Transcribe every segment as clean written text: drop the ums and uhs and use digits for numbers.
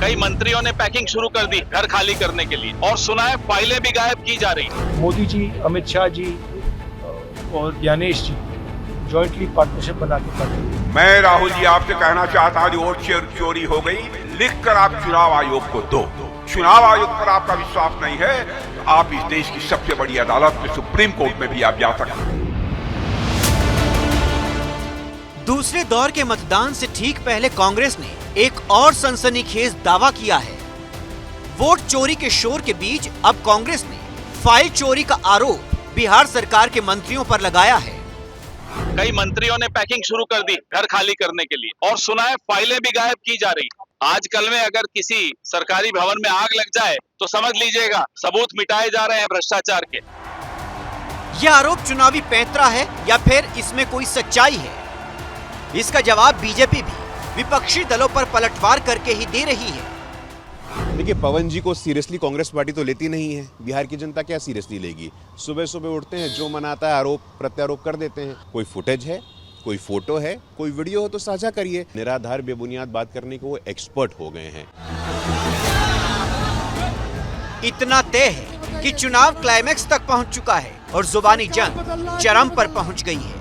कई मंत्रियों ने पैकिंग शुरू कर दी घर खाली करने के लिए, और सुना है फाइलें भी गायब की जा रही। मोदी जी, अमित शाह जी और ज्ञानेश जी जॉइंटली पार्टनरशिप बना के कर रहे हैं। मैं राहुल जी आपसे कहना चाहता हूँ, वोट चोरी हो गई, लिखकर आप चुनाव आयोग को दो। चुनाव आयोग पर आपका विश्वास नहीं है तो आप इस देश की सबसे बड़ी अदालत में, सुप्रीम कोर्ट में भी आप जा सकते हैं। दूसरे दौर के मतदान से ठीक पहले कांग्रेस ने एक और सनसनीखेज दावा किया है। वोट चोरी के शोर के बीच अब कांग्रेस ने फाइल चोरी का आरोप बिहार सरकार के मंत्रियों पर लगाया है। कई मंत्रियों ने पैकिंग शुरू कर दी घर खाली करने के लिए, और सुना है फाइलें भी गायब की जा रही। आजकल में अगर किसी सरकारी भवन में आग लग जाए तो समझ लीजिएगा सबूत मिटाए जा रहे हैं भ्रष्टाचार के। यह आरोप चुनावी पैंतरा है या फिर इसमें कोई सच्चाई है? इसका जवाब बीजेपी भी विपक्षी दलों पर पलटवार करके ही दे रही है। देखिए, पवन जी को सीरियसली कांग्रेस पार्टी तो लेती नहीं है। बिहार की जनता क्या सीरियसली लेगी? सुबह सुबह उठते हैं, जो मन आता है आरोप प्रत्यारोप कर देते हैं। कोई फुटेज है, कोई फोटो है, कोई वीडियो हो तो साझा करिए। निराधार बेबुनियाद बात करने के वो एक्सपर्ट हो गए हैं। इतना तय है कि चुनाव क्लाइमैक्स तक पहुंच चुका है और जुबानी जंग चरम पर पहुंच गई है।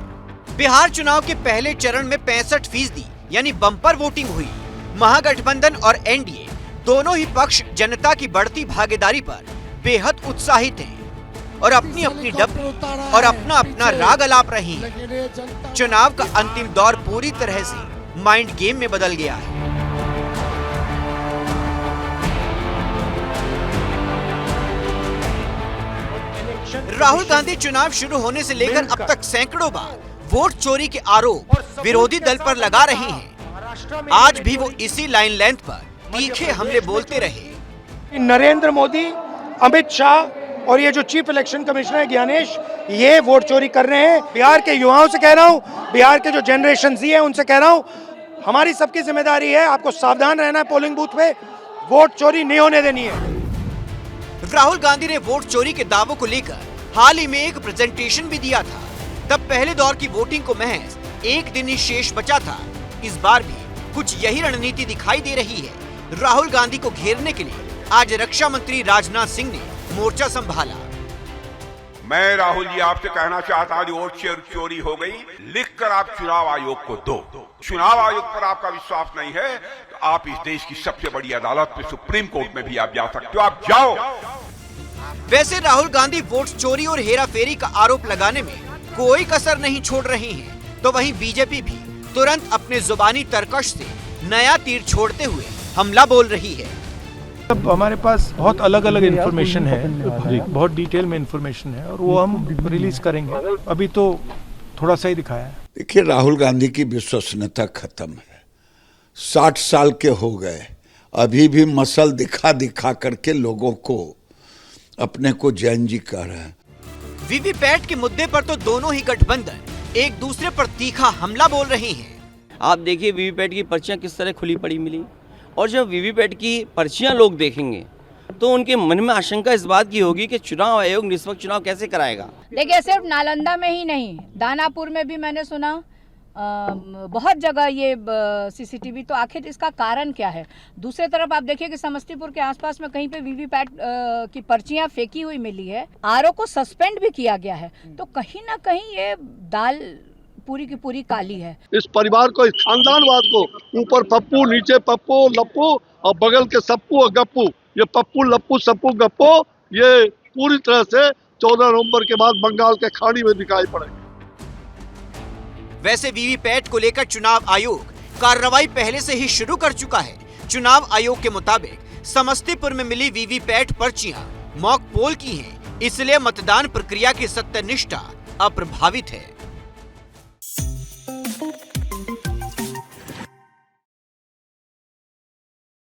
बिहार चुनाव के पहले चरण में 65% यानी बम्पर वोटिंग हुई। महागठबंधन और एनडीए दोनों ही पक्ष जनता की बढ़ती भागीदारी पर बेहद उत्साहित हैं और अपनी अपनी डब और अपना अपना राग अलाप रही हैं। चुनाव का अंतिम दौर पूरी तरह से माइंड गेम में बदल गया है। राहुल गांधी चुनाव शुरू होने से लेकर अब तक सैकड़ों बार वोट चोरी के आरोप विरोधी दल पर लगा रहे हैं। आज भी वो इसी लाइन लेंथ पर तीखे हमले बोलते रहे। नरेंद्र मोदी, अमित शाह और ये जो चीफ इलेक्शन कमिश्नर है ज्ञानेश, ये वोट चोरी कर रहे हैं। बिहार के युवाओं से कह रहा हूँ, बिहार के जो जनरेशन जी है उनसे कह रहा हूँ, हमारी सबकी जिम्मेदारी है, आपको सावधान रहना है। पोलिंग बूथ पे वोट चोरी नहीं होने देनी है। राहुल गांधी ने वोट चोरी के दावों को लेकर हाल ही में एक प्रेजेंटेशन भी दिया था। तब पहले दौर की वोटिंग को महज एक दिन ही शेष बचा था। इस बार भी कुछ यही रणनीति दिखाई दे रही है। राहुल गांधी को घेरने के लिए आज रक्षा मंत्री राजनाथ सिंह ने मोर्चा संभाला। मैं राहुल जी आपसे कहना चाहता हूँ, वोट चोरी हो गई, लिखकर आप चुनाव आयोग को दो। चुनाव आयोग पर आपका विश्वास नहीं है तो आप इस देश की सबसे बड़ी अदालत में, सुप्रीम कोर्ट में भी आप जा सकते हो। आप जाओ। वैसे राहुल गांधी वोट चोरी और हेराफेरी का आरोप लगाने में कोई कसर नहीं छोड़ रही हैं, तो वहीं बीजेपी भी तुरंत अपने जुबानी तरकश से नया तीर छोड़ते हुए हमला बोल रही है। अब हमारे पास बहुत अलग अलग इन्फॉर्मेशन है, बहुत डिटेल में इन्फॉर्मेशन है और वो हम रिलीज करेंगे। अभी तो थोड़ा सा ही दिखाया है। देखिए, राहुल गांधी की विश्वसनीयता खत्म है। 60 साल के हो गए, अभी भी मसल दिखा दिखा करके लोगों को अपने को जैन जी कह रहे हैं। वीवीपैट के मुद्दे पर तो दोनों ही गठबंधन एक दूसरे पर तीखा हमला बोल रहे हैं। आप देखिए वीवीपैट की पर्चियां किस तरह खुली पड़ी मिली, और जब वीवीपैट की पर्चियां लोग देखेंगे तो उनके मन में आशंका इस बात की होगी कि चुनाव आयोग निष्पक्ष चुनाव कैसे कराएगा। देखिए, सिर्फ नालंदा में ही नहीं, दानापुर में भी मैंने सुना, बहुत जगह ये सीसीटीवी। तो आखिर इसका कारण क्या है? दूसरी तरफ आप देखिए कि समस्तीपुर के आसपास में कहीं पे वीवीपैट की पर्चियां फेंकी हुई मिली है। आरओ को सस्पेंड भी किया गया है। तो कहीं ना कहीं ये दाल पूरी की पूरी काली है। इस परिवार को, इस खानदानवाद को, ऊपर पप्पू, नीचे पप्पू लप्पू और बगल के सप्पू और गप्पू, ये पप्पू लप्पू सप्पू गप्पू, ये पूरी तरह से 14 नवंबर के बाद बंगाल के खाड़ी में दिखाई पड़ेंगे। वैसे वीवीपैट को लेकर चुनाव आयोग कार्रवाई पहले से ही शुरू कर चुका है। चुनाव आयोग के मुताबिक समस्तीपुर में मिली वीवीपैट पर्चियां मॉक पोल की हैं, इसलिए मतदान प्रक्रिया की सत्यनिष्ठा अप्रभावित है।